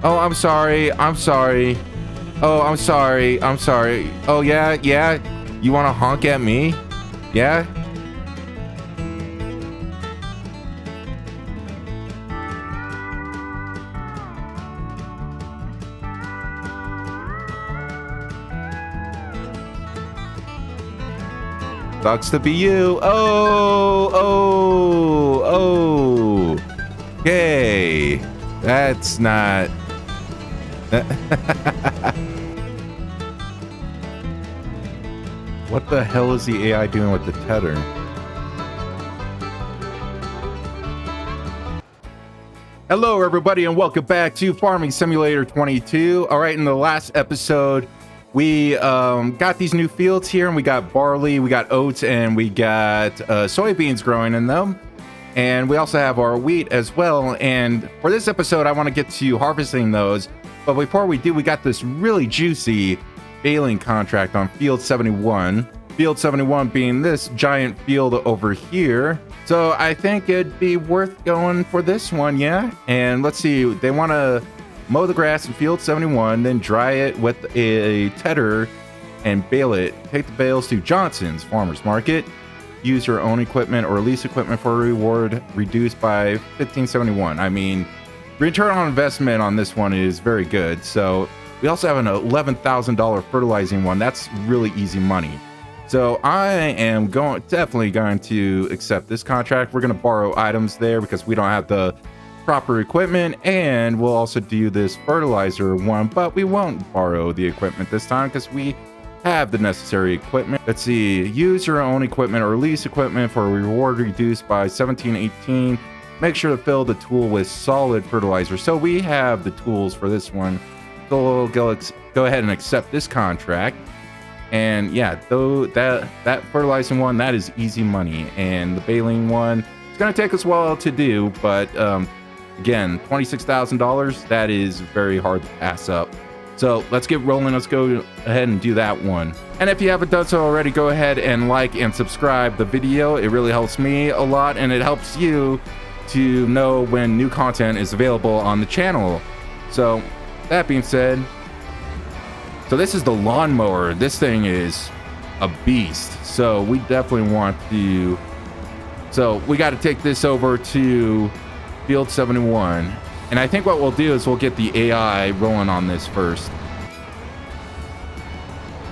Oh, I'm sorry. I'm sorry. Oh, I'm sorry. I'm sorry. Oh, yeah, yeah. You want to honk at me? Yeah? Sucks to be you. Oh, oh, oh. Okay. That's not... What the hell is the AI doing with the tether? Hello, everybody, and welcome back to Farming Simulator 22. All right, in the last episode, we got these new fields here, and we got barley, we got oats, and we got soybeans growing in them. And we also have our wheat as well. And for this episode, I want to get to harvesting those. But before we do, we got this really juicy baling contract on Field 71. Field 71 being this giant field over here. So I think it'd be worth going for this one, yeah? And let's see, they want to mow the grass in Field 71, then dry it with a tedder and bale it. Take the bales to Johnson's Farmers Market. Use your own equipment or lease equipment for a reward reduced by 1571. I mean, return on investment on this one is very good. So we also have an $11,000 fertilizing one. That's really easy money. So I am definitely going to accept this contract. We're going to borrow items there because we don't have the proper equipment, and we'll also do this fertilizer one, but we won't borrow the equipment this time because we have the necessary equipment. Let's see, use your own equipment or lease equipment for a reward reduced by 1718. Make sure to fill the tool with solid fertilizer. So we have the tools for this one. So we'll go ahead and accept this contract. And yeah, though that fertilizing one, that is easy money. And the baling one, it's gonna take us a while to do, but again, $26,000, that is very hard to pass up. So let's get rolling. Let's go ahead and do that one. And if you haven't done so already, go ahead and like and subscribe the video. It really helps me a lot, and it helps you to know when new content is available on the channel. So that being said, so this is the lawnmower. This thing is a beast. So we definitely want to, so we got to take this over to Field 71. And I think what we'll do is we'll get the AI rolling on this first.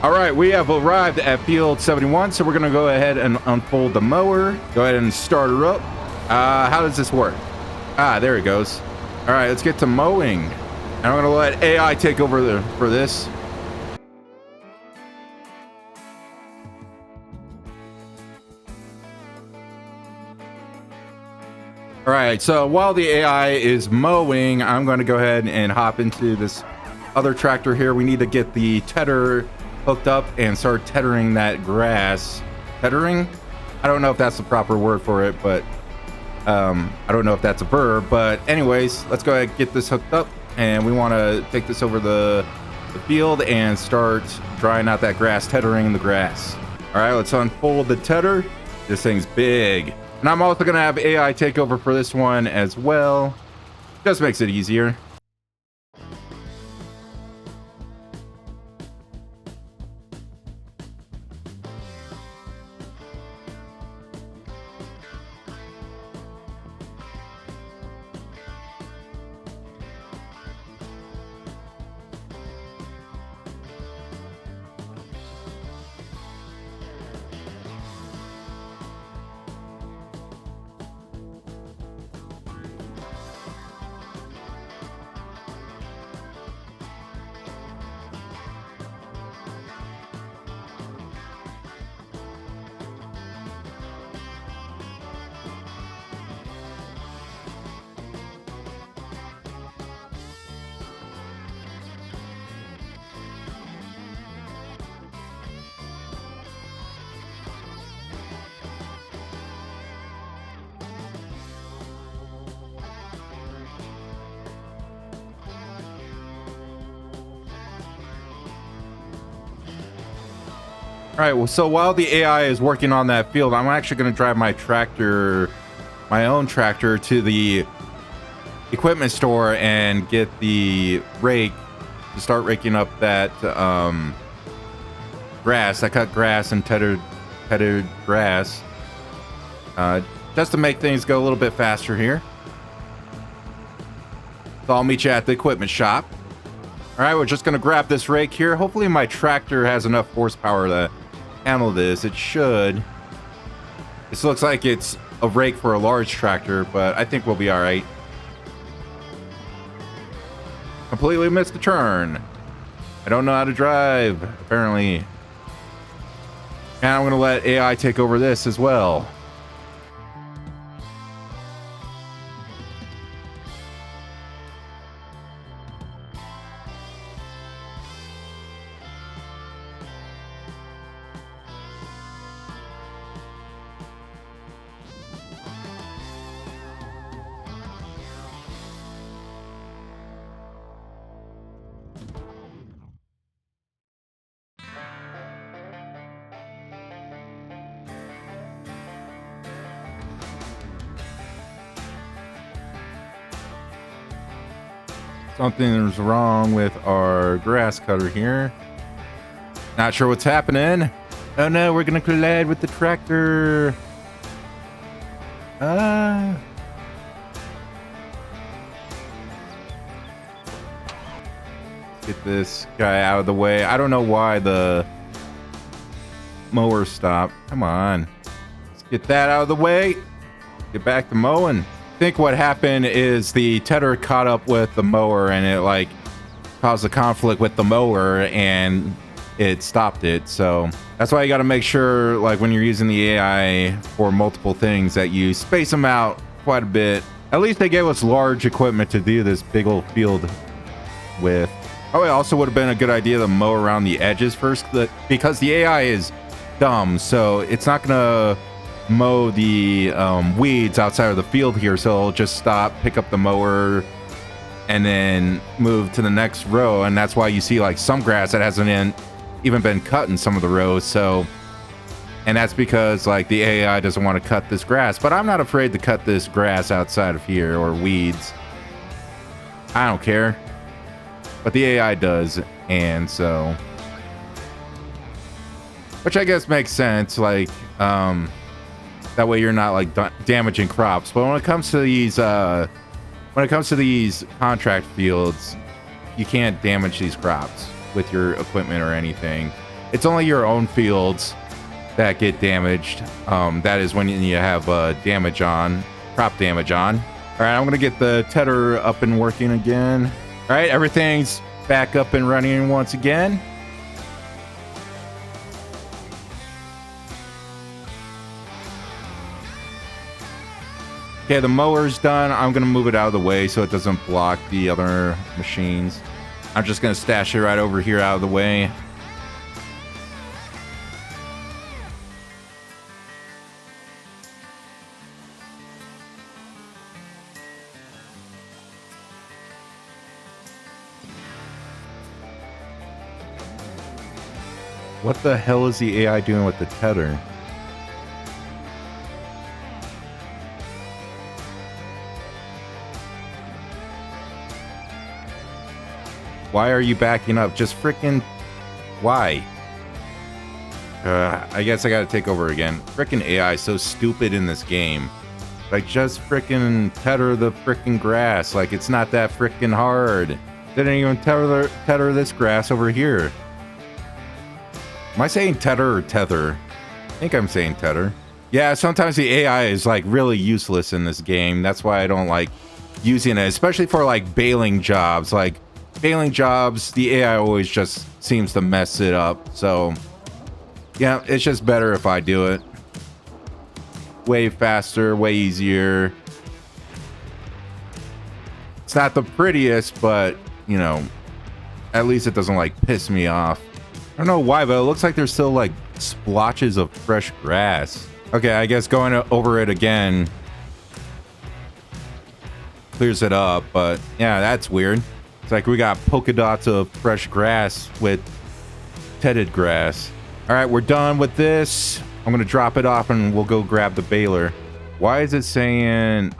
All right, we have arrived at Field 71, so we're gonna go ahead and unfold the mower. Go ahead and start her up. How does this work? There it goes. All right, let's get to mowing. And I'm gonna let AI take over for this. All right, so while the AI is mowing, I'm going to go ahead and hop into this other tractor here. We need to get the tedder hooked up and start tethering that grass. Tethering? I don't know if that's the proper word for it, but I don't know if that's a verb. But anyways, let's go ahead and get this hooked up. And we want to take this over the field and start drying out that grass, tethering the grass. All right, let's unfold the tedder. This thing's big. And I'm also going to have AI take over for this one as well. Just makes it easier. All right, well, so while the AI is working on that field, I'm actually going to drive my tractor, my own tractor, to the equipment store and get the rake to start raking up that grass, that cut grass and tethered grass, just to make things go a little bit faster here. So I'll meet you at the equipment shop. All right, we're just gonna grab this rake here. Hopefully my tractor has enough horsepower to handle this. It should. This looks like it's a rake for a large tractor, but I think we'll be all right. Completely missed the turn. I don't know how to drive, apparently. And I'm gonna let AI take over this as well. Something's wrong with our grass cutter here. Not sure what's happening. Oh no, we're gonna collide with the tractor. Get this guy out of the way. I don't know why the mower stopped. Come on. Let's get that out of the way. Get back to mowing. I think what happened is the tedder caught up with the mower and it like caused a conflict with the mower and it stopped it. So that's why you got to make sure, like when you're using the AI for multiple things, that you space them out quite a bit. At least they gave us large equipment to do this big old field with. Oh, it also would have been a good idea to mow around the edges first, because the AI is dumb, so it's not gonna mow the weeds outside of the field here, so it'll just stop, pick up the mower, and then move to the next row. And that's why you see like some grass that hasn't even been cut in some of the rows. So, and that's because like the AI doesn't want to cut this grass, but I'm not afraid to cut this grass outside of here, or weeds. I don't care, but the AI does. And so, which I guess makes sense, like that way you're not like damaging crops. But when it comes to these contract fields, you can't damage these crops with your equipment or anything. It's only your own fields that get damaged. That is when you have damage on, crop damage on. All right, I'm gonna get the tedder up and working again. All right, everything's back up and running once again. Okay, the mower's done. I'm gonna move it out of the way so it doesn't block the other machines. I'm just gonna stash it right over here out of the way. What the hell is the AI doing with the tedder? Why are you backing up? Just freaking why? I guess I gotta take over again. Freaking AI is so stupid in this game. Like, just freaking tether the freaking grass. Like, it's not that freaking hard. Didn't even tether this grass over here. Am I saying tether or tether? I think I'm saying tether. Yeah, sometimes the AI is like really useless in this game. That's why I don't like using it, especially for like baling jobs. Like baling jobs, the AI always just seems to mess it up. So yeah, it's just better if I do it. Way faster, way easier. It's not the prettiest, but you know, at least it doesn't like piss me off. I don't know why, but it looks like there's still like splotches of fresh grass. Okay, I guess going over it again clears it up, but yeah, that's weird. It's like we got polka dots of fresh grass with tedded grass. All right, we're done with this. I'm gonna drop it off and we'll go grab the baler. Why is it saying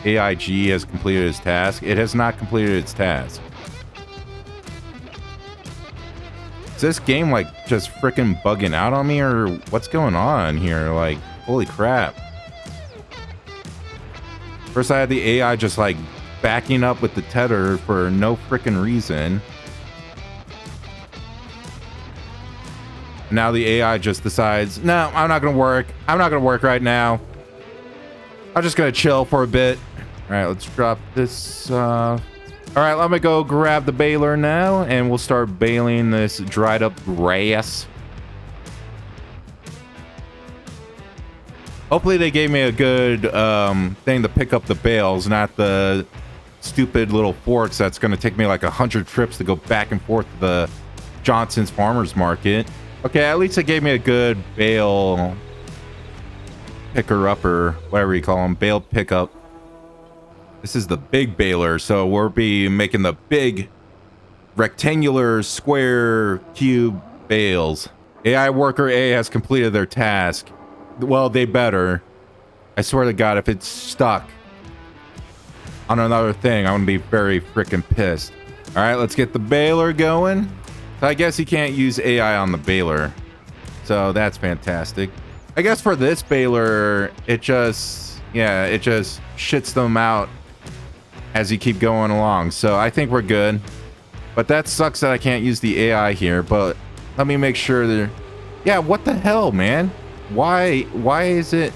AIG has completed its task. It has not completed its task. Is this game like just freaking bugging out on me, or what's going on here? Like, holy crap. First I had the AI just like backing up with the tether for no freaking reason. Now the AI just decides, no, I'm not gonna work. I'm not gonna work right now. I'm just gonna chill for a bit. All right, let's drop this. All right, let me go grab the baler now, and we'll start baling this dried up grass. Hopefully they gave me a good thing to pick up the bales, not the stupid little forks that's gonna take me like 100 trips to go back and forth to the Johnson's Farmers Market. Okay, at least it gave me a good bale picker upper, whatever you call them, bale pickup. This is the big baler, so we'll be making the big rectangular square cube bales. AI worker A has completed their task. Well, they better. I swear to God, if it's stuck on another thing, I'm gonna be very freaking pissed. All right, let's get the baler going. So I guess you can't use AI on the baler, so that's fantastic. I guess for this baler, it just shits them out as you keep going along. So I think we're good. But that sucks that I can't use the AI here, but let me make sure that... Yeah, what the hell, man? Why is it...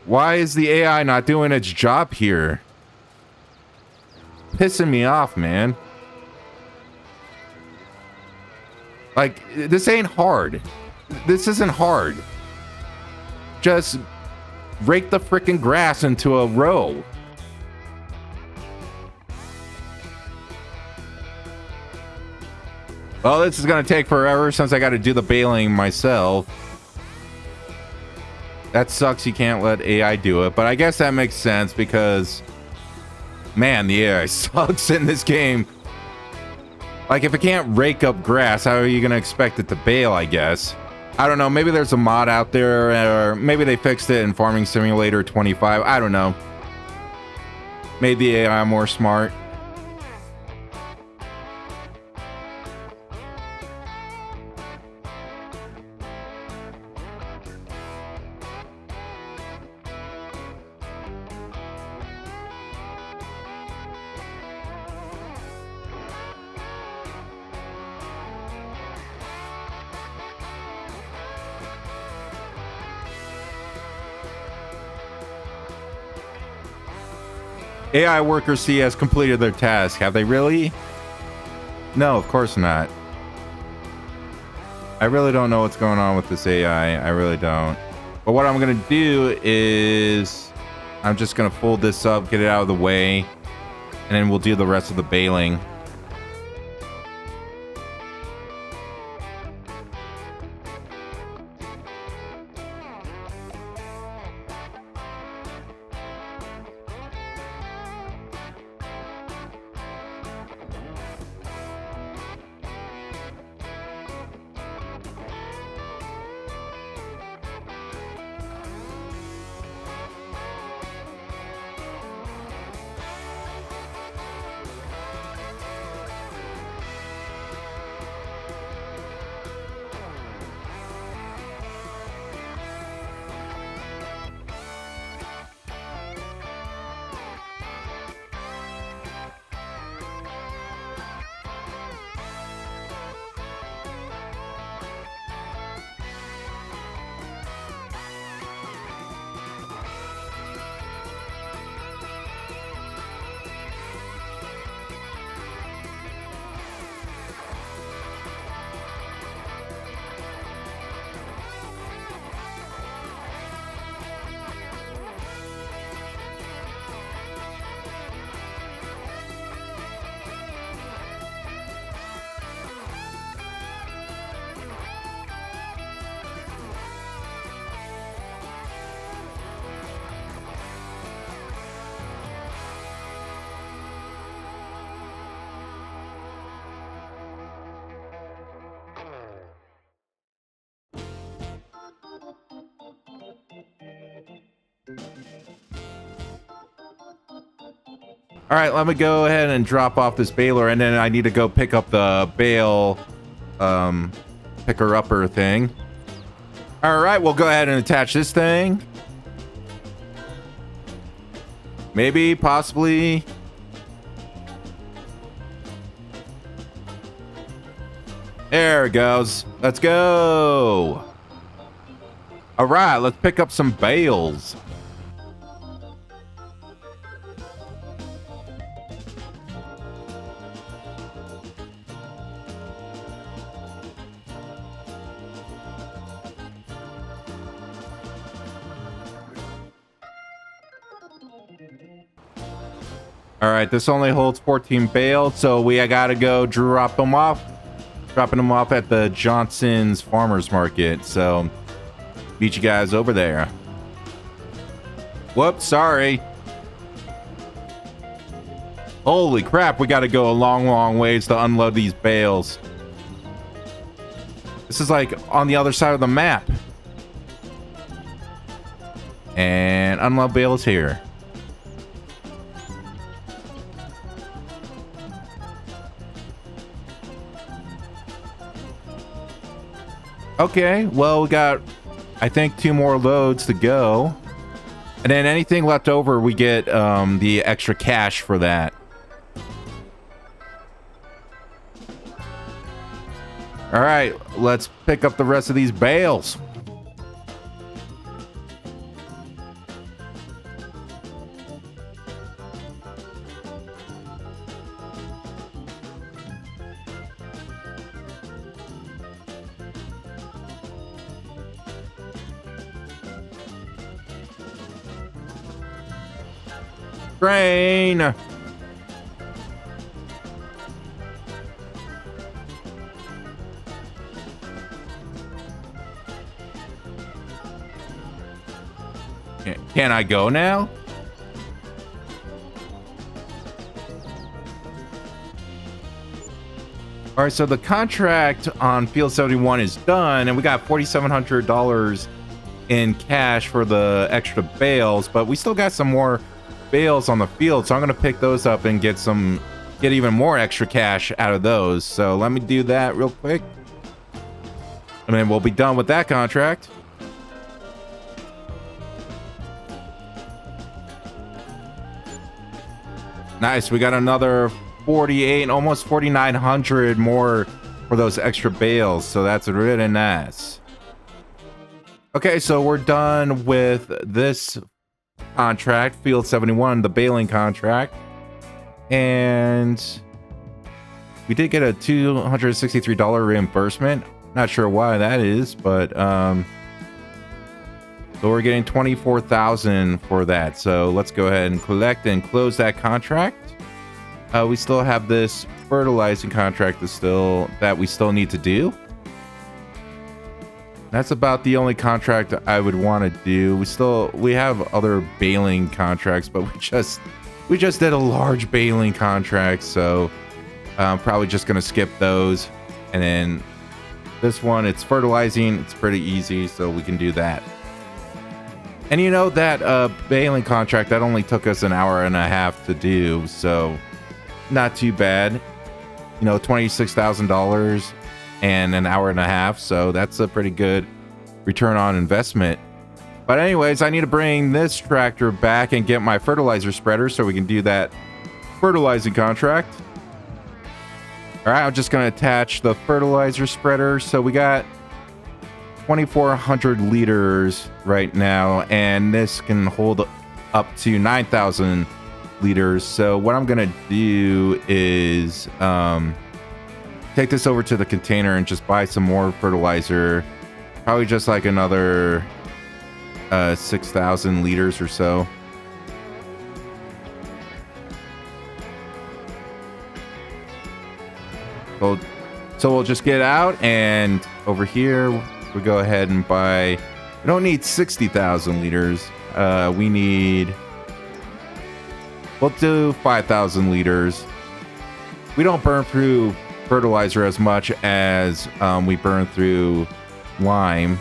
Why is the AI not doing its job here? Pissing me off, man. Like, this ain't hard. This isn't hard. Just rake the freaking grass into a row. Well, this is gonna take forever since I gotta do the baling myself. That sucks you can't let AI do it, but I guess that makes sense because, man, the AI sucks in this game. Like, if it can't rake up grass, how are you gonna expect it to bale, I guess? I don't know, maybe there's a mod out there, or maybe they fixed it in Farming Simulator 25, I don't know. Made the AI more smart. AI worker C has completed their task. Have they really? No, of course not. I really don't know what's going on with this AI. I really don't. But what I'm going to do is I'm just going to fold this up, get it out of the way, and then we'll do the rest of the baling. All right, let me go ahead and drop off this baler, and then I need to go pick up the bale picker-upper thing. All right, we'll go ahead and attach this thing. Maybe, possibly. There it goes. Let's go. All right, let's pick up some bales. All right, this only holds 14 bales, so I gotta go drop them off. Dropping them off at the Johnson's Farmers Market. So, meet you guys over there. Whoops, sorry. Holy crap, we gotta go a long ways to unload these bales. This is like on the other side of the map. And unload bales here. Okay, well, we got, I think, 2 more loads to go. And then anything left over, we get the extra cash for that. All right, let's pick up the rest of these bales. Train. Can I go now? All right, so the contract on Field 71 is done, and we got $4,700 in cash for the extra bales, but we still got some more bales on the field, so I'm gonna pick those up and get even more extra cash out of those. So let me do that real quick, and then we'll be done with that contract. Nice, we got another 48, almost 4,900 more for those extra bales, so that's really nice. Okay, so we're done with this contract, Field 71, the baling contract, and we did get a $263 reimbursement. Not sure why that is, but so we're getting $24,000 for that. So let's go ahead and collect and close that contract. We still have this fertilizing contract that we still need to do. That's about the only contract I would want to do. We have other baling contracts, but we just did a large baling contract, so I'm probably just gonna skip those. And then this one, it's fertilizing. It's pretty easy, so we can do that. And you know that baling contract, that only took us an hour and a half to do, so not too bad. You know, $26,000 and an hour and a half, so that's a pretty good return on investment. But anyways, I need to bring this tractor back and get my fertilizer spreader so we can do that fertilizing contract. All right, I'm just going to attach the fertilizer spreader. So we got 2,400 liters right now, and this can hold up to 9,000 liters. So what I'm going to do is take this over to the container and just buy some more fertilizer. Probably just like another 6,000 liters or so. So we'll just get out, and over here we go ahead and buy. We don't need 60,000 liters. We'll do 5,000 liters. We don't burn through fertilizer as much as we burn through lime.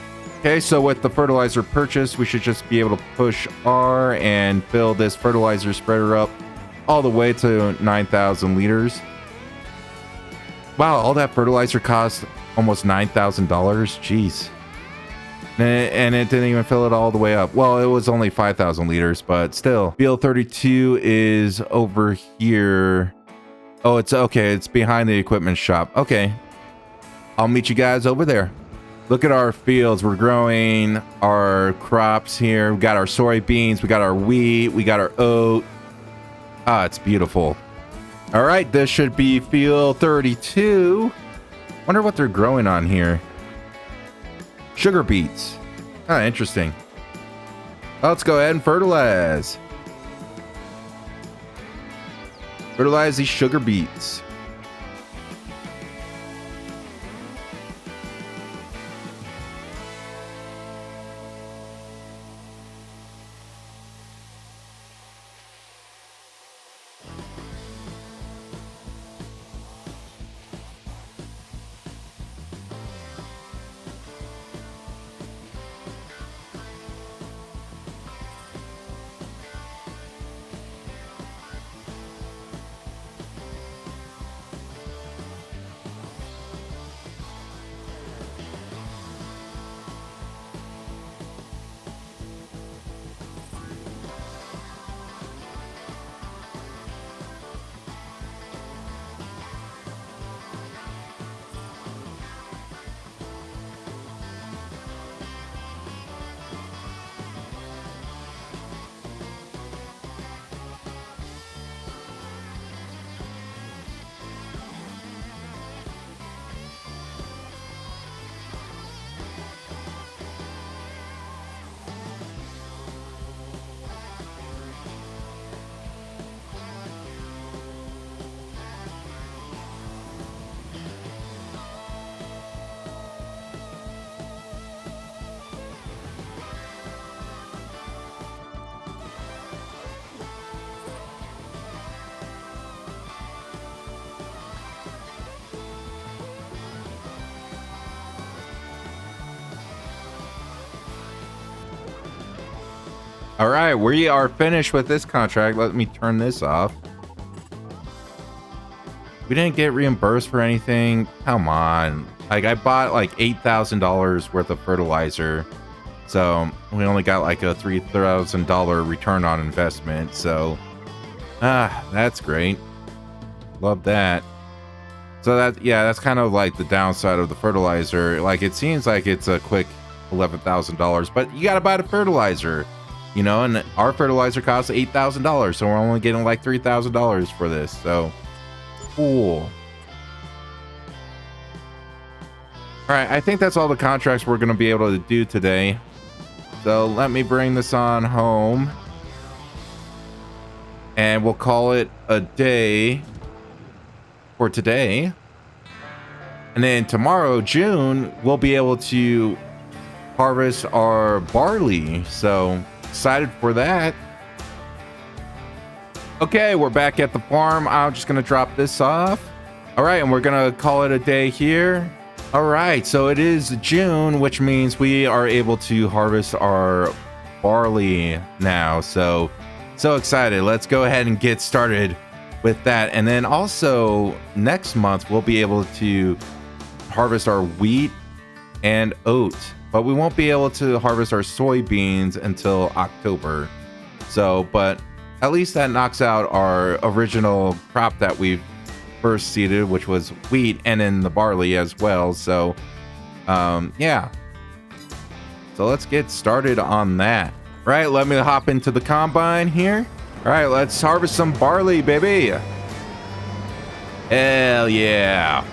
Okay, so with the fertilizer purchase, we should just be able to push R and fill this fertilizer spreader up all the way to 9,000 liters. Wow, all that fertilizer cost almost $9,000. Jeez. And it didn't even fill it all the way up. Well, it was only 5,000 liters, but still. Field 32 is over here. Oh, it's okay. It's behind the equipment shop. Okay. I'll meet you guys over there. Look at our fields. We're growing our crops here. We got our soybeans. We got our wheat. We got our oat. Ah, it's beautiful. All right, this should be field 32. Wonder what they're growing on here. Sugar beets. Ah, interesting. Let's go ahead and fertilize. Fertilize these sugar beets. All right, we are finished with this contract. Let me turn this off. We didn't get reimbursed for anything. Come on. Like, I bought like $8,000 worth of fertilizer. So we only got like a $3,000 return on investment. So, that's great. Love that. So that's kind of like the downside of the fertilizer. Like, it seems like it's a quick $11,000, but you got to buy the fertilizer. You know, and our fertilizer costs $8,000, so we're only getting like $3,000 for this. So, cool. All right, I think that's all the contracts we're going to be able to do today. So let me bring this on home. And we'll call it a day for today. And then tomorrow, June, we'll be able to harvest our barley. So excited for that. Okay, we're back at the farm. I'm just gonna drop this off. All right, and we're gonna call it a day here. All right, so it is June, which means we are able to harvest our barley now. So excited. Let's go ahead and get started with that. And then also next month, we'll be able to harvest our wheat and oat, but we won't be able to harvest our soybeans until October. So, but at least that knocks out our original crop that we first seeded, which was wheat, and then the barley as well. So, yeah. So let's get started on that. Right, let me hop into the combine here. All right, let's harvest some barley, baby. Hell yeah.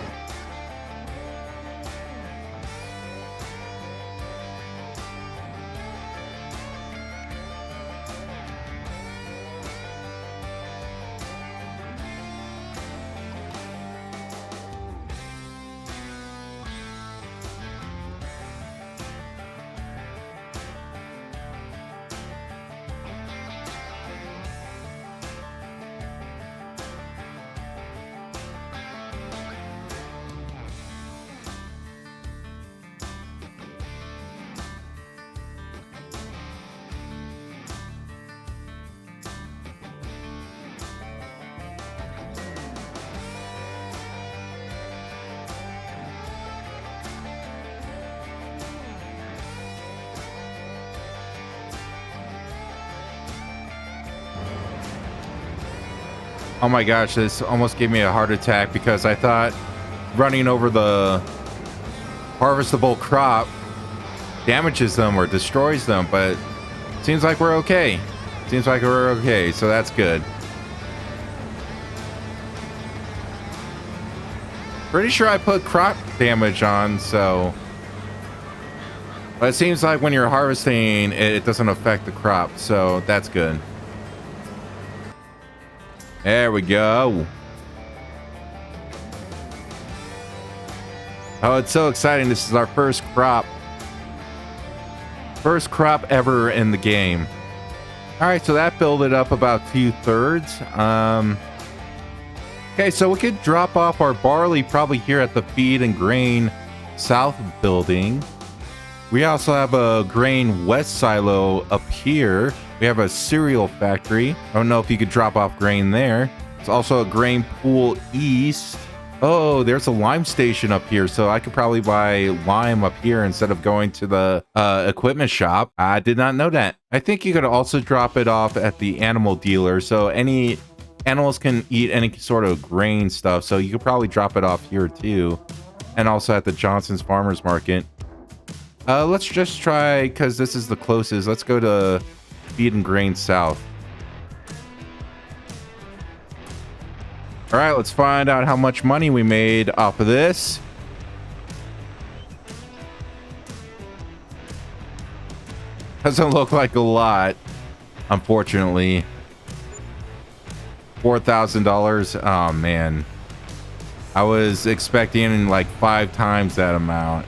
Oh my gosh, this almost gave me a heart attack because I thought running over the harvestable crop damages them or destroys them, but seems like we're okay. Seems like we're okay, so that's good. Pretty sure I put crop damage on, so... But it seems like when you're harvesting, it doesn't affect the crop, so that's good. There we go. Oh, it's so exciting. This is our first crop. First crop ever in the game. All right, so that filled it up about 2/3. Okay, so we could drop off our barley probably here at the feed and grain south building. We also have a grain west silo up here. We have a cereal factory. I don't know if you could drop off grain there. It's also a grain pool east. Oh, there's a lime station up here, so I could probably buy lime up here instead of going to the equipment shop. I did not know that. I think you could also drop it off at the animal dealer, so any animals can eat any sort of grain stuff, so you could probably drop it off here too. And also at the Johnson's Farmers Market. Let's just try, because this is the closest, let's go to Feed and Grain South. All right, let's find out how much money we made off of this. Doesn't look like a lot, unfortunately. $4,000. Oh, man. I was expecting like 5 times that amount.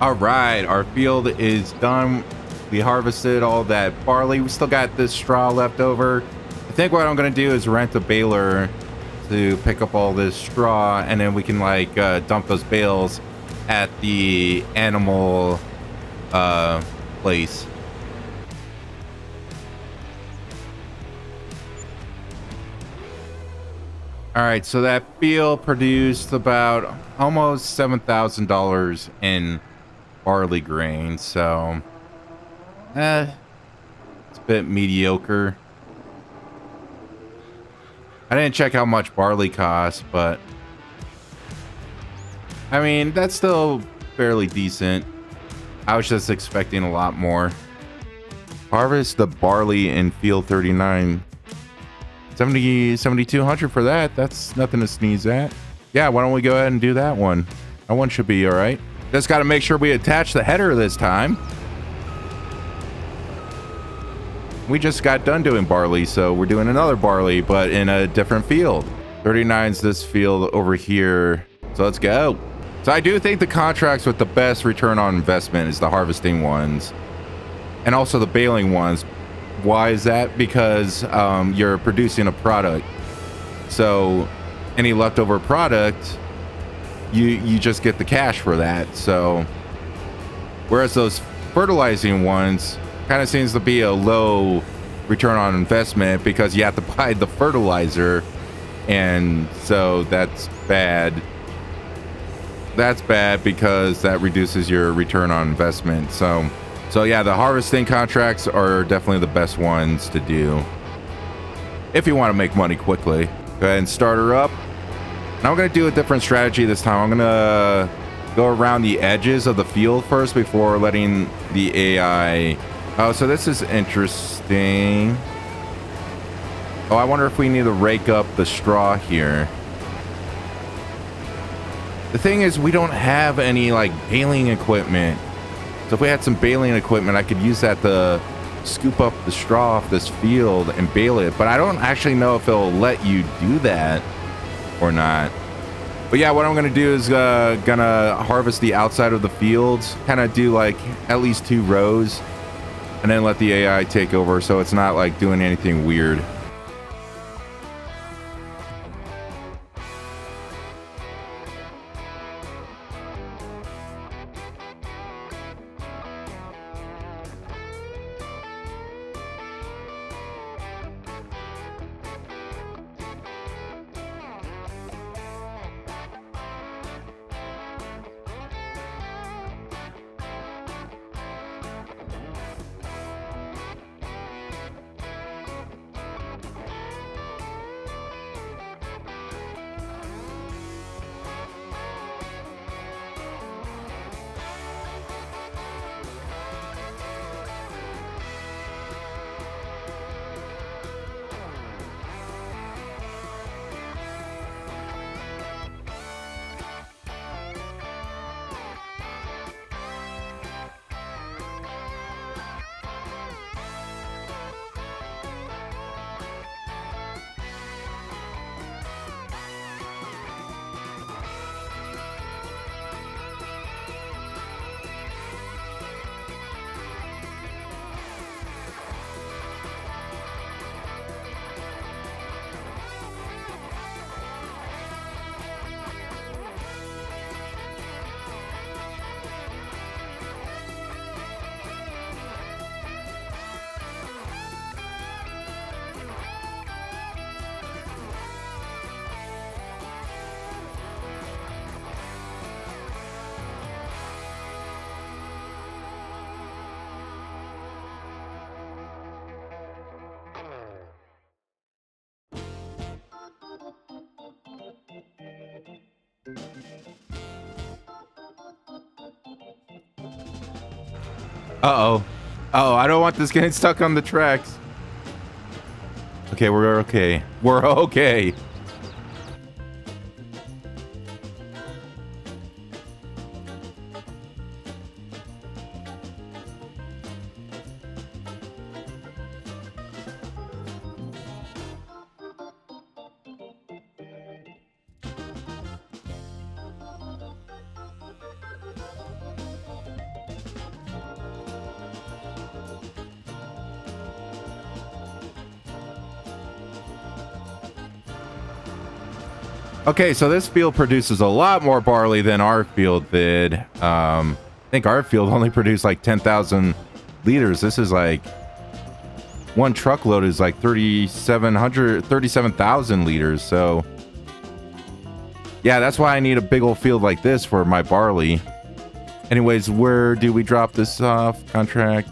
All right, our field is done. We harvested all that barley. We still got this straw left over. I think what I'm gonna do is rent a baler to pick up all this straw, and then we can like dump those bales at the animal place. All right, so that field produced about almost $7,000 in barley grain, so it's a bit mediocre. I didn't check how much barley costs, but I mean, that's still fairly decent. I was just expecting a lot more. Harvest the barley in field 39. 7,200 for that. That's nothing to sneeze at. Yeah, why don't we go ahead and do that one? That one should be all right. Just got to make sure we attach the header this time. We just got done doing barley, so we're doing another barley, but in a different field. 39's this field over here. So let's go. So I do think the contracts with the best return on investment is the harvesting ones and also the baling ones. Why is that? Because you're producing a product. So any leftover product, you just get the cash for that. So whereas those fertilizing ones kind of seems to be a low return on investment because you have to buy the fertilizer, and so that's bad. That's bad because that reduces your return on investment. So yeah, the harvesting contracts are definitely the best ones to do if you want to make money quickly. Go ahead and start her up. Now I'm going to do a different strategy this time. I'm going to go around the edges of the field first before letting the AI... Oh, so this is interesting. Oh, I wonder if we need to rake up the straw here. The thing is, we don't have any like baling equipment. So if we had some baling equipment, I could use that to scoop up the straw off this field and bale it. But I don't actually know if it'll let you do that or not. But yeah, what I'm gonna do is gonna harvest the outside of the fields, kind of do like at least 2 rows, and then let the AI take over so it's not like doing anything weird. Uh-oh. Oh, I don't want this getting stuck on the tracks. Okay, we're okay. We're okay. Okay, so this field produces a lot more barley than our field did. I think our field only produced like 10,000 liters. This is like one truckload is like 37,000 liters. So yeah, that's why I need a big old field like this for my barley. Anyways, where do we drop this off? Contract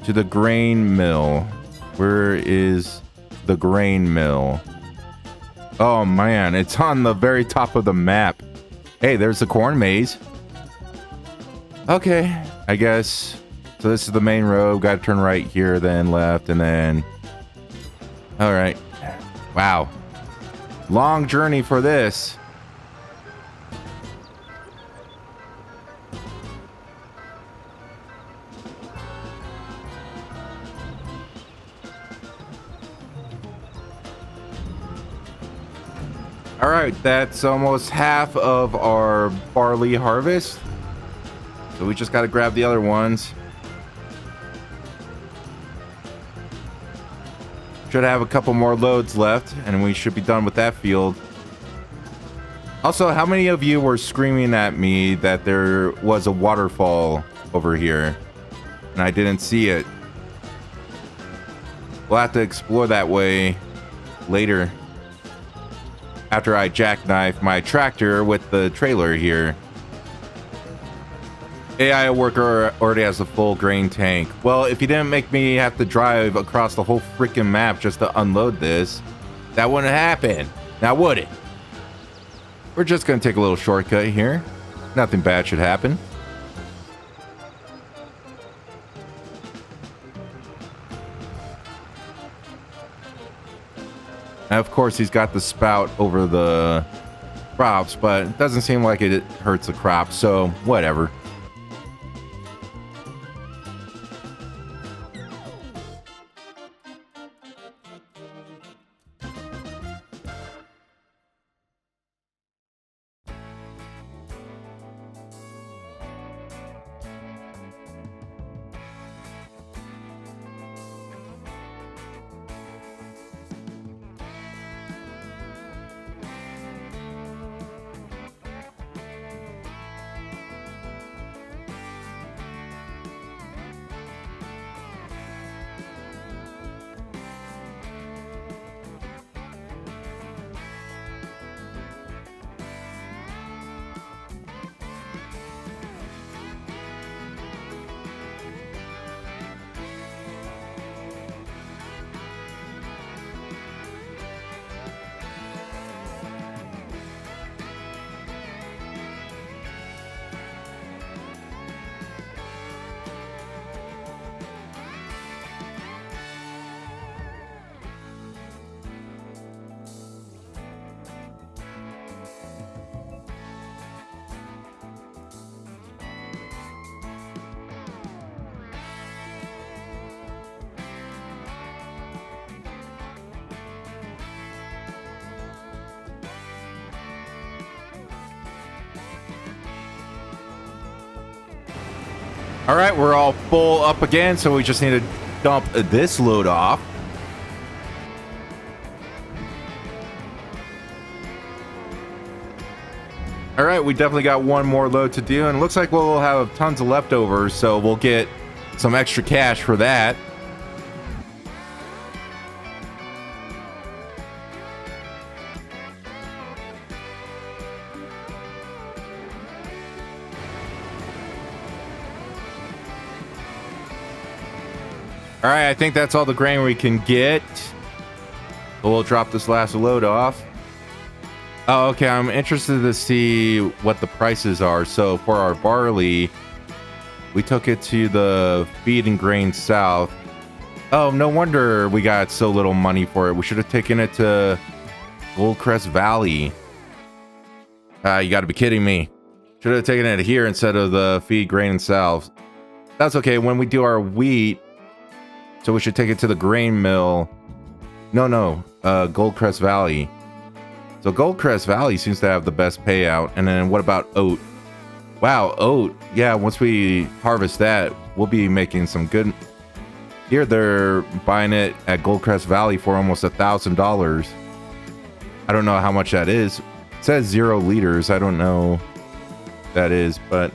to the grain mill. Where is the grain mill? Oh man, it's on the very top of the map. Hey, there's the corn maze. Okay, I guess. So this is the main road. Got to turn right here, then left, and then... All right. Wow. Long journey for this. All right, that's almost half of our barley harvest. So we just got to grab the other ones. Should have a couple more loads left, and we should be done with that field. Also, how many of you were screaming at me that there was a waterfall over here, and I didn't see it? We'll have to explore that way later, after I jackknife my tractor with the trailer here. AI worker already has a full grain tank. Well, if you didn't make me have to drive across the whole freaking map just to unload this, that wouldn't happen. Now would it? We're just gonna take a little shortcut here. Nothing bad should happen. And of course, he's got the spout over the crops, but it doesn't seem like it hurts the crops, so whatever. All right, we're all full up again, so we just need to dump this load off. All right, we definitely got one more load to do, and it looks like we'll have tons of leftovers, so we'll get some extra cash for that. All right, I think that's all the grain we can get. We'll drop this last load off. Oh, okay, I'm interested to see what the prices are. So for our barley, we took it to the Feed and Grain South. Oh, no wonder we got so little money for it. We should have taken it to Goldcrest Valley. You got to be kidding me. Should have taken it here instead of the Feed Grain and South. That's okay. When we do our wheat, so we should take it to the grain mill. No, Goldcrest Valley. So Goldcrest Valley seems to have the best payout. And then what about oat? Wow, oat. Yeah, once we harvest that, we'll be making some good. Here they're buying it at Goldcrest Valley for almost $1,000. I don't know how much that is. It says 0 liters. I don't know what that is, but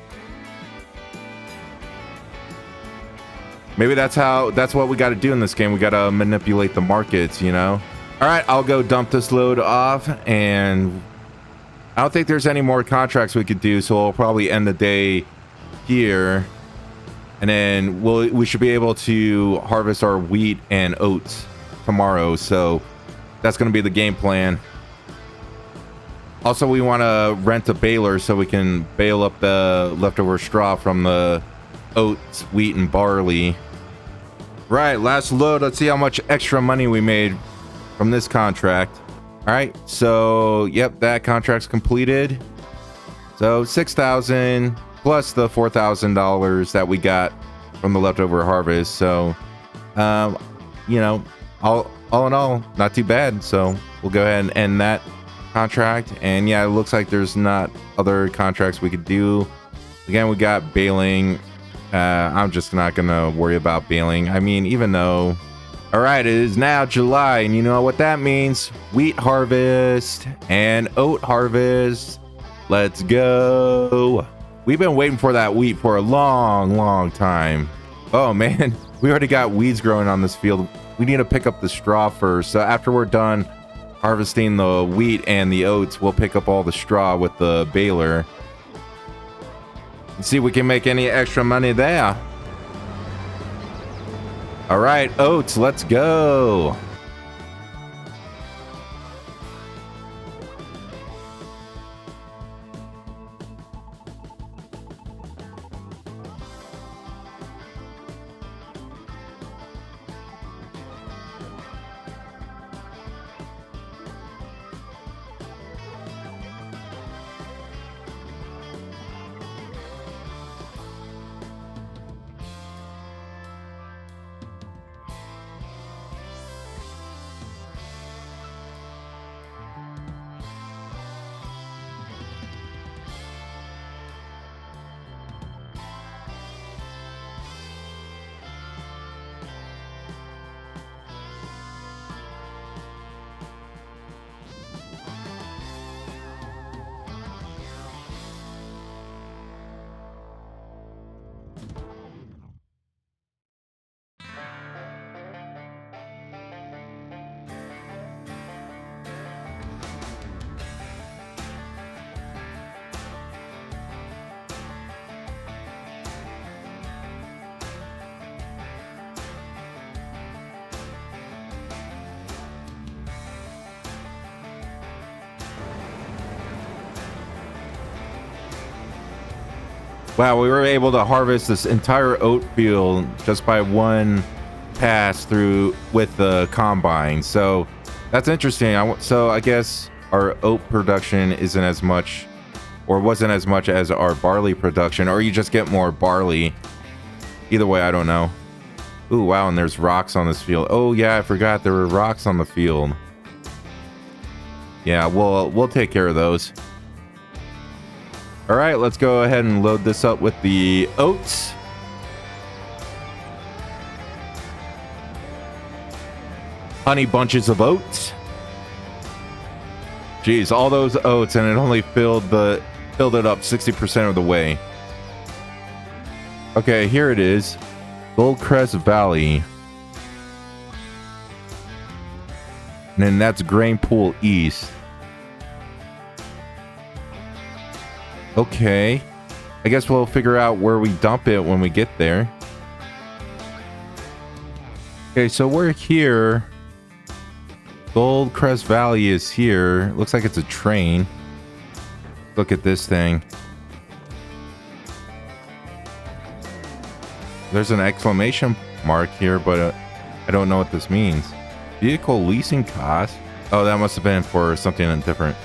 maybe that's what we got to do in this game. We got to manipulate the markets, you know? All right, I'll go dump this load off, and I don't think there's any more contracts we could do, so we'll probably end the day here. And then we should be able to harvest our wheat and oats tomorrow, so that's going to be the game plan. Also, we want to rent a baler so we can bale up the leftover straw from the oats, wheat, and barley. Right, last load. Let's see how much extra money we made from this contract. All right, so yep, that contract's completed. So 6,000 plus the $4,000 that we got from the leftover harvest. So, you know, all in all, not too bad. So we'll go ahead and end that contract. And yeah, it looks like there's not other contracts we could do. Again, we got baling. I'm just not gonna worry about baling. I mean, even though, all right, it is now July, and you know what that means: wheat harvest and oat harvest. Let's go. We've been waiting for that wheat for a long time. Oh man, we already got weeds growing on this field. We need to pick up the straw first. So after we're done harvesting the wheat and the oats, we'll pick up all the straw with the baler. See if we can make any extra money there. All right, oats, let's go. Wow, we were able to harvest this entire oat field just by one pass through with the combine. So that's interesting. So I guess our oat production isn't as much, or wasn't as much as our barley production, or you just get more barley. Either way, I don't know. Ooh, wow, and there's rocks on this field. Oh yeah, I forgot there were rocks on the field. Yeah, we'll take care of those. All right, let's go ahead and load this up with the oats. honey bunches of oats. Jeez, all those oats, and it only filled it up 60% of the way. Okay, here it is. Goldcrest Valley. And then that's Grain Pool East. Okay. I guess we'll figure out where we dump it when we get there. Okay, so we're here. Goldcrest Valley is here. Looks like it's a train. Look at this thing. There's an exclamation mark here, but I don't know what this means. Vehicle leasing cost? Oh, that must have been for something different.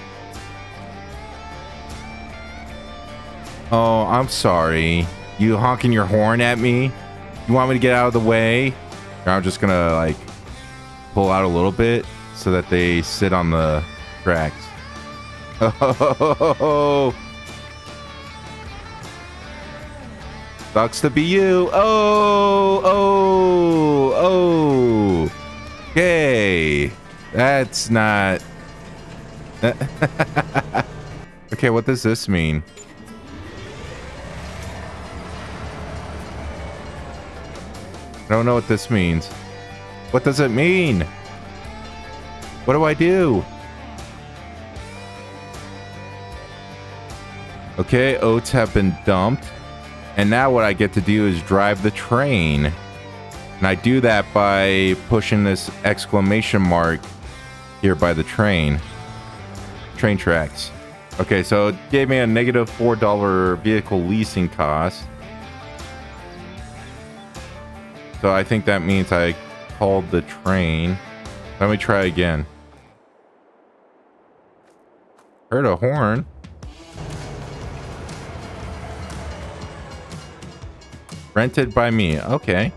Oh, I'm sorry. You honking your horn at me? You want me to get out of the way? Or I'm just gonna like pull out a little bit so that they sit on the tracks. Oh, sucks to be you. Oh. Okay, that's not. Okay, what does this mean? I don't know what this means. What does it mean? What do I do? Okay, oats have been dumped. And now what I get to do is drive the train. And I do that by pushing this exclamation mark here by the train tracks. Okay, so it gave me a negative $4 vehicle leasing cost. So I think that means I called the train. Let me try again. Heard a horn. Rented by me. Okay.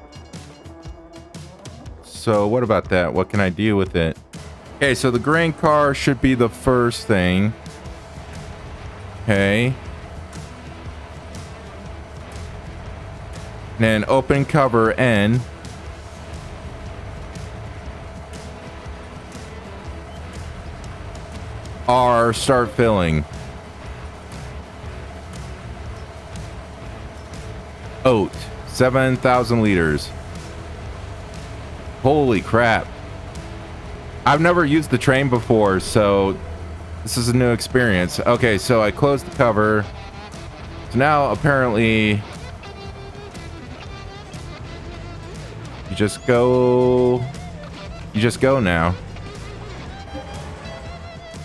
So what about that? What can I do with it? Okay, so the grain car should be the first thing. Okay. And then open cover N. R, start filling. Oat, 7,000 liters. Holy crap. I've never used the train before, so this is a new experience. Okay, so I closed the cover. So now apparently you just go now.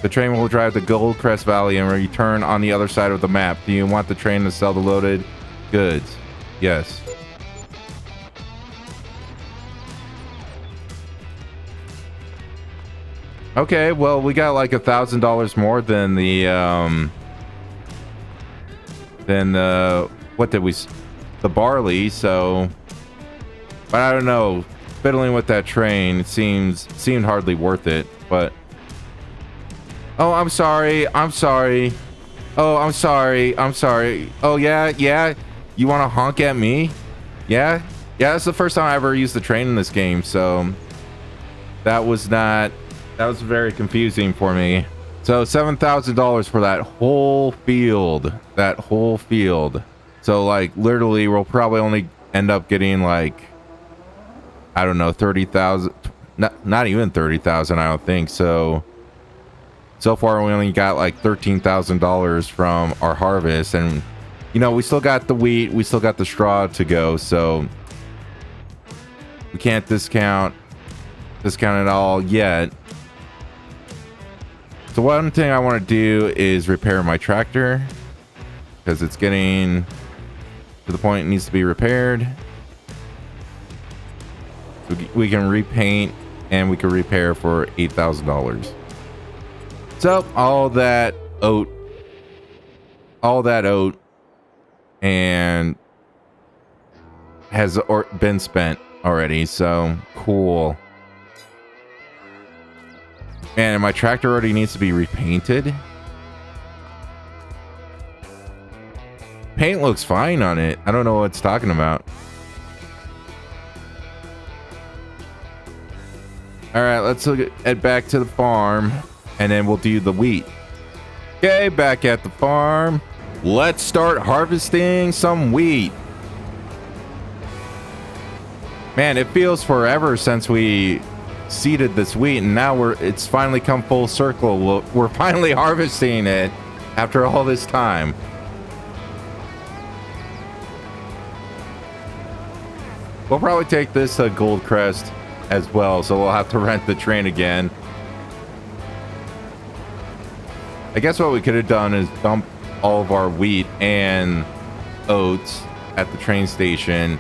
The train will drive to Goldcrest Valley and return on the other side of the map. Do you want the train to sell the loaded goods? Yes. Okay, well, we got like $1,000 more than the barley, so, but I don't know, fiddling with that train seemed hardly worth it. But oh, I'm sorry. Oh, I'm sorry. Oh yeah, you want to honk at me? Yeah, that's the first time I ever used the train in this game, so that was very confusing for me. So $7,000 for that whole field. So like literally we'll probably only end up getting like, I don't know, 30,000, not even 30,000, I don't think. So far we only got like $13,000 from our harvest, and you know, we still got the wheat, we still got the straw to go, so we can't discount it all yet. So one thing I want to do is repair my tractor, because it's getting to the point it needs to be repaired. So we can repaint and we can repair for $8,000. So all that oat and has been spent already, so cool. And my tractor already needs to be repainted. Paint looks fine on it. I don't know what it's talking about. All right, let's head back to the farm, and then we'll do the wheat. Okay, back at the farm. Let's start harvesting some wheat. Man, it feels forever since we seeded this wheat, and now it's finally come full circle. We're finally harvesting it after all this time. We'll probably take this Gold Crest as well, so we'll have to rent the train again. I guess what we could have done is dump all of our wheat and oats at the train station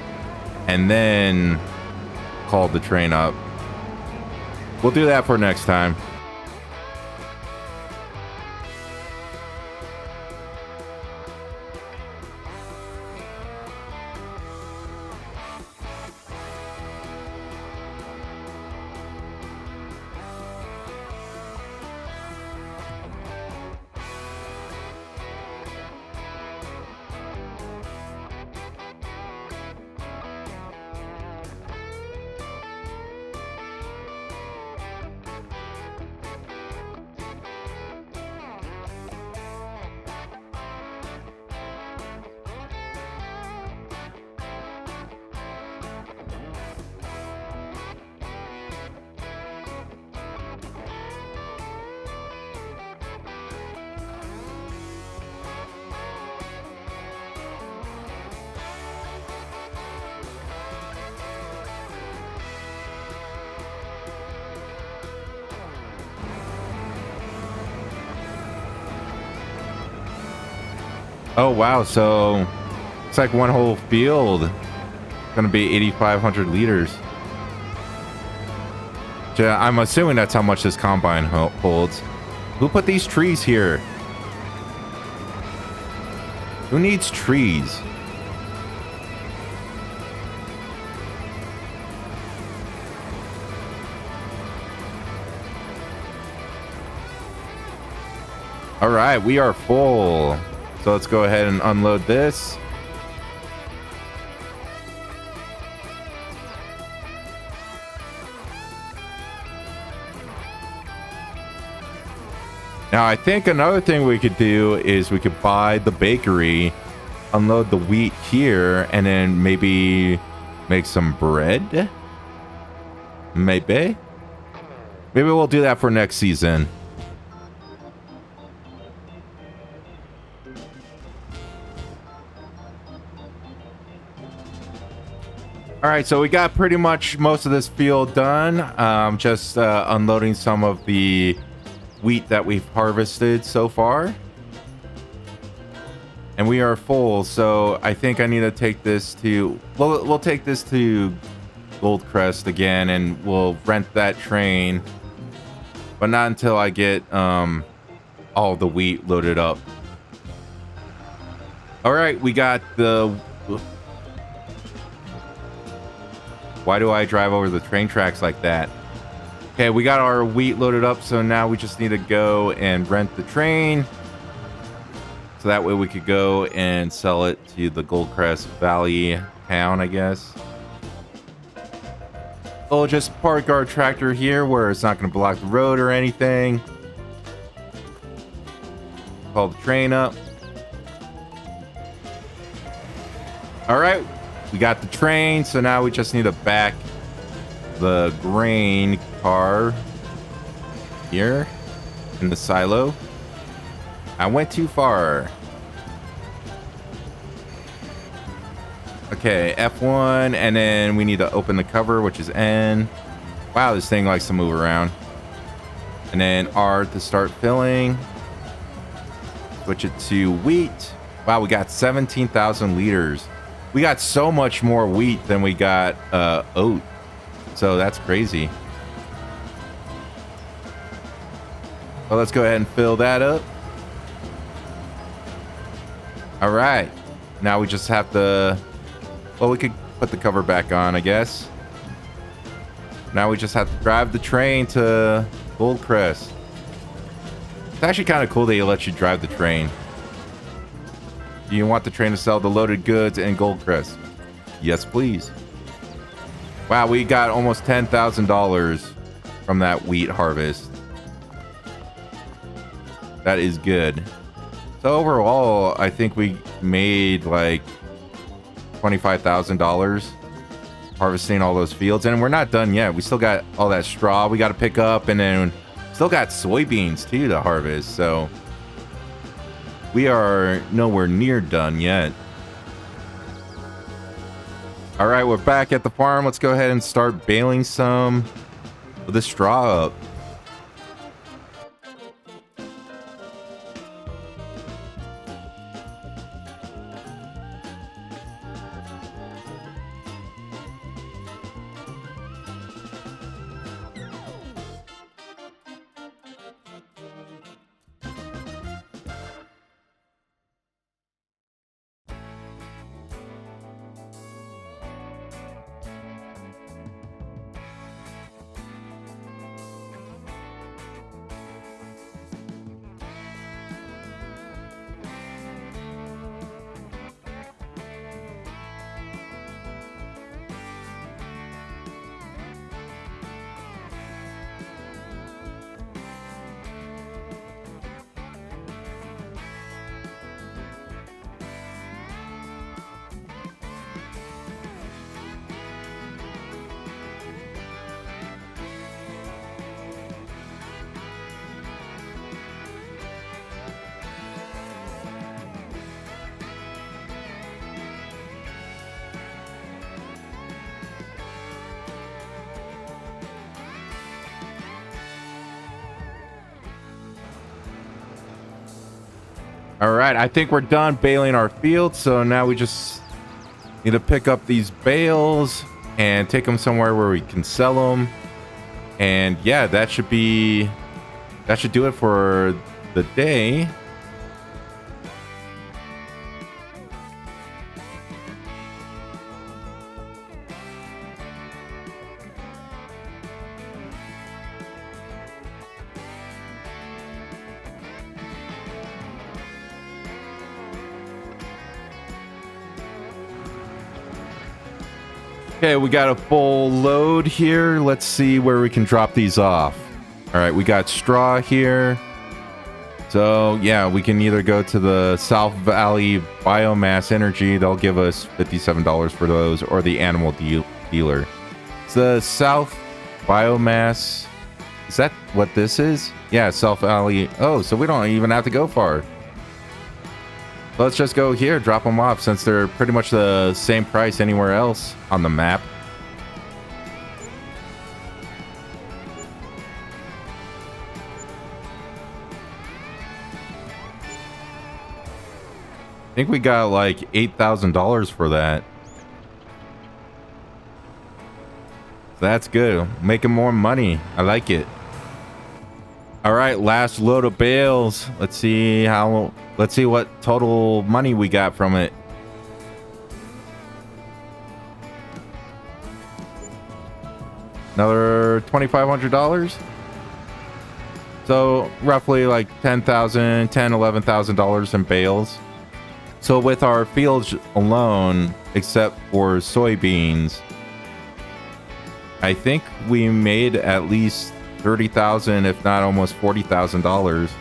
and then call the train up. We'll do that for next time. Oh wow, so it's like one whole field. It's gonna be 8,500 liters. Yeah, I'm assuming that's how much this combine holds. Who put these trees here? Who needs trees? All right, we are full. So let's go ahead and unload this. Now, I think another thing we could do is we could buy the bakery, unload the wheat here, and then maybe make some bread. Maybe we'll do that for next season. All right, so we got pretty much most of this field done. Just unloading some of the wheat that we've harvested so far. And we are full, so I think I need to take this to... We'll take this to Goldcrest again, and we'll rent that train. But not until I get all the wheat loaded up. All right, we got the... Why do I drive over the train tracks like that? Okay, we got our wheat loaded up, so now we just need to go and rent the train. So that way we could go and sell it to the Goldcrest Valley town, I guess. We'll just park our tractor here where it's not going to block the road or anything. Call the train up. All right. We got the train, so now we just need to back the grain car here in the silo. I went too far. Okay, F1, and then we need to open the cover, which is N. Wow, this thing likes to move around. And then R to start filling. Switch it to wheat. Wow, we got 17,000 liters. We got so much more wheat than we got oat. So that's crazy. Well, let's go ahead and fill that up. All right. Now we just have to... Well, we could put the cover back on, I guess. Now we just have to drive the train to Goldcrest. It's actually kind of cool that he lets you drive the train. Do you want the train to sell the loaded goods in Goldcrest? Yes, please. Wow, we got almost $10,000 from that wheat harvest. That is good. So overall, I think we made like $25,000 harvesting all those fields, and we're not done yet. We still got all that straw we got to pick up, and then still got soybeans too to harvest. So we are nowhere near done yet. All right, we're back at the farm. Let's go ahead and start baling some of the straw up. All right, I think we're done baling our field, so now we just need to pick up these bales and take them somewhere where we can sell them. And yeah, that should do it for the day. Okay, we got a full load here. Let's see where we can drop these off. All right, we got straw here. So yeah, we can either go to the South Valley Biomass Energy. They'll give us $57 for those, or the animal dealer. It's the South Biomass. Is that what this is? Yeah, South Valley. Oh, so we don't even have to go far. Let's just go here, drop them off, since they're pretty much the same price anywhere else on the map. I think we got like $8,000 for that. That's good. Making more money. I like it. All right, last load of bales. Let's see what total money we got from it. Another $2,500. So roughly like $11,000 in bales. So with our fields alone, except for soybeans, I think we made at least $30,000, if not almost $40,000.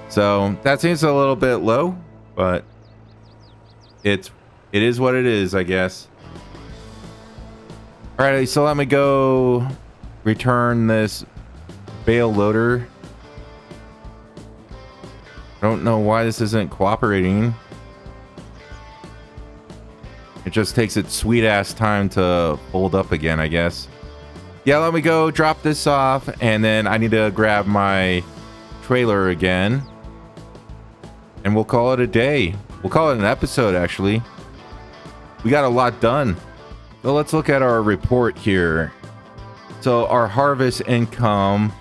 So that seems a little bit low, but it is what it is, I guess. All right, so let me go return this bale loader. I don't know why this isn't cooperating. It just takes its sweet ass time to fold up again, I guess. Yeah, let me go drop this off, and then I need to grab my trailer again. And we'll call it a day. We'll call it an episode, actually. We got a lot done. So let's look at our report here. So our harvest income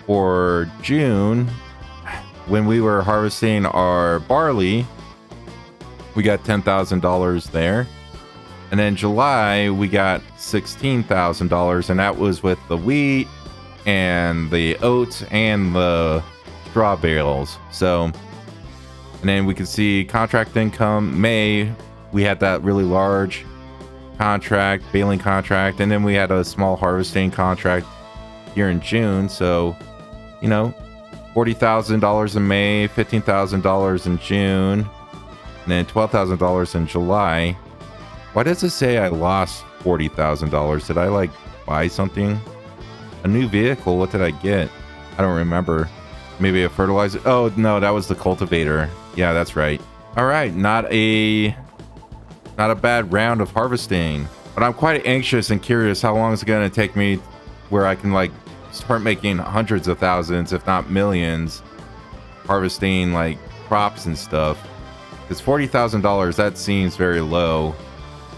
for June, when we were harvesting our barley, we got $10,000 there. And then July, we got $16,000, and that was with the wheat and the oats and the straw bales. So, and then we can see contract income. May, we had that really large contract, baling contract, and then we had a small harvesting contract here in June. So, you know, $40,000 in May, $15,000 in June, and then $12,000 in July. Why does it say I lost $40,000? Did I like buy something? A new vehicle? What did I get? I don't remember. Maybe a fertilizer? Oh, no, that was the cultivator. Yeah, that's right. All right, not a bad round of harvesting. But I'm quite anxious and curious how long is it going to take me where I can like start making hundreds of thousands, if not millions, harvesting like crops and stuff. Because $40,000, that seems very low.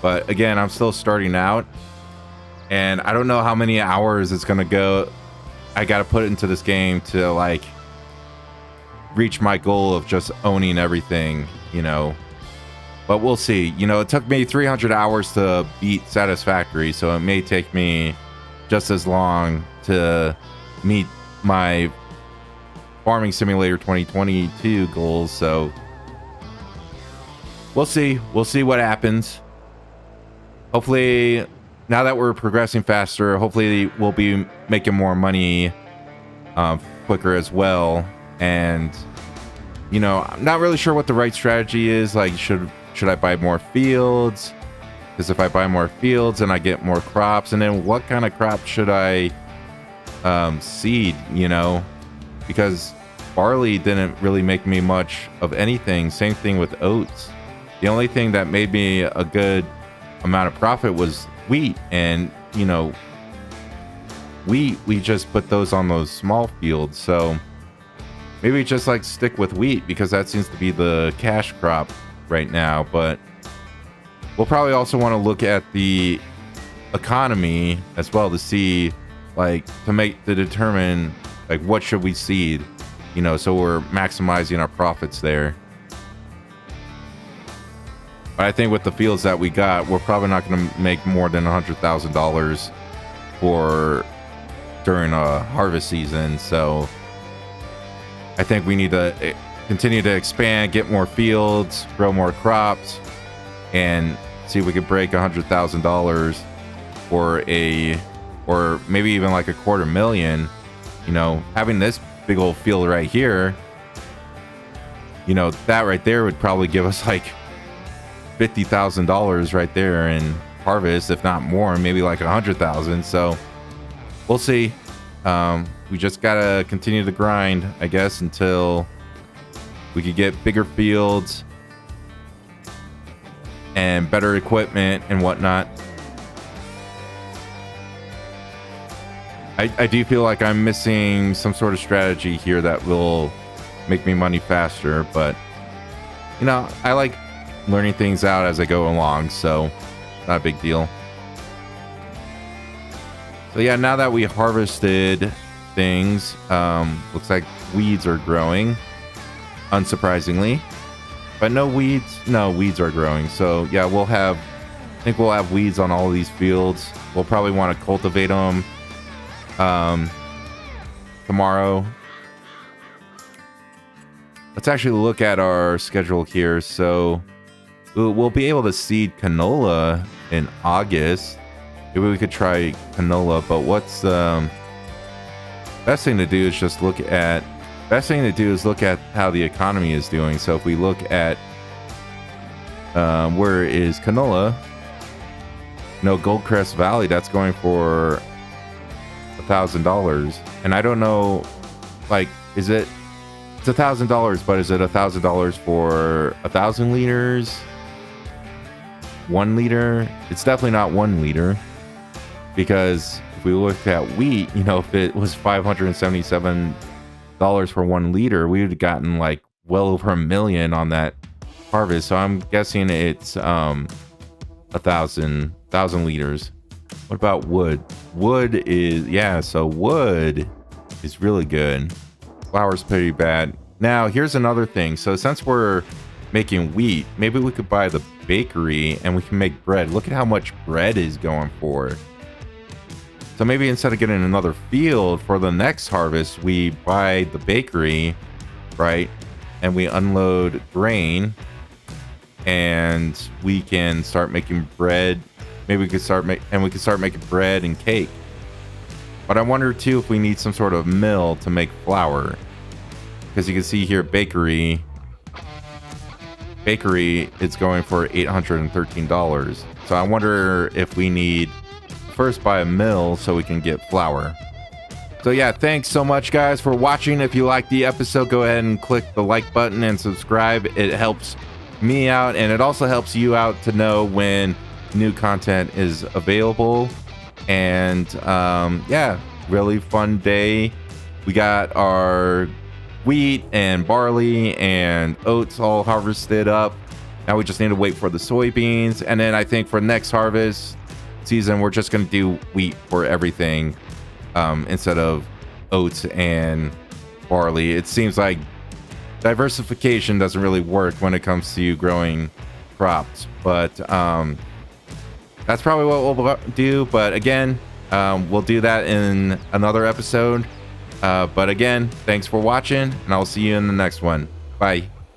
But again, I'm still starting out. And I don't know how many hours it's going to go. I got to put into this game to like reach my goal of just owning everything, you know. But we'll see. You know, it took me 300 hours to beat Satisfactory, so it may take me just as long to meet my Farming Simulator 2022 goals. So we'll see. We'll see what happens. Hopefully, now that we're progressing faster, hopefully we'll be making more money quicker as well. And, you know, I'm not really sure what the right strategy is. Like, should I buy more fields? Because if I buy more fields and I get more crops, and then what kind of crop should I seed, you know? Because barley didn't really make me much of anything. Same thing with oats. The only thing that made me a good amount of profit was wheat. And, you know, wheat, we just put those on those small fields. So maybe just like stick with wheat because that seems to be the cash crop right now. But we'll probably also want to look at the economy as well to see, like, to determine like what should we seed, you know, so we're maximizing our profits there. But I think with the fields that we got, we're probably not going to make more than $100,000 for during a harvest season. So I think we need to continue to expand, get more fields, grow more crops, and see if we could break $100,000 or maybe even like $250,000. You know, having this big old field right here, you know, that right there would probably give us like $50,000 right there in harvest, if not more, maybe like 100,000. So we'll see. We just gotta continue to grind, I guess, until we could get bigger fields and better equipment and whatnot. I do feel like I'm missing some sort of strategy here that will make me money faster, but you know, I like learning things out as I go along, so not a big deal. So yeah, now that we harvested things, looks like weeds are growing, unsurprisingly. But no weeds are growing. So yeah, I think we'll have weeds on all of these fields. We'll probably want to cultivate them tomorrow. Let's actually look at our schedule here. So we'll be able to seed canola in August. Maybe we could try canola, but what's best thing to do is just look at how the economy is doing. So if we look at where is canola, no, Goldcrest Valley, that's going for $1,000, and I don't know, like, it's $1,000, but is it $1,000 for 1,000 liters, 1 liter? It's definitely not 1 liter, because if we look at wheat, you know, if it was $577 for 1 liter, we would have gotten like well over $1 million on that harvest. So I'm guessing it's 1,000 liters. What about wood? Wood is really good. Flour's pretty bad. Now here's another thing. So since we're making wheat, maybe we could buy the bakery and we can make bread. Look at how much bread is going for. So maybe instead of getting another field for the next harvest, we buy the bakery, right? And we unload grain and we can start making bread maybe we could start making bread and cake. But I wonder too if we need some sort of mill to make flour, because you can see here bakery is going for $813. So I wonder if we need first buy a mill so we can get flour. So yeah, thanks so much guys for watching. If you liked the episode, go ahead and click the like button and subscribe. It helps me out, and it also helps you out to know when new content is available. And yeah, really fun day. We got our wheat and barley and oats all harvested up. Now we just need to wait for the soybeans, and then I think for next harvest season we're just going to do wheat for everything instead of oats and barley. It seems like diversification doesn't really work when it comes to growing crops, but that's probably what we'll do. But again, we'll do that in another episode. But again, thanks for watching, and I'll see you in the next one. Bye.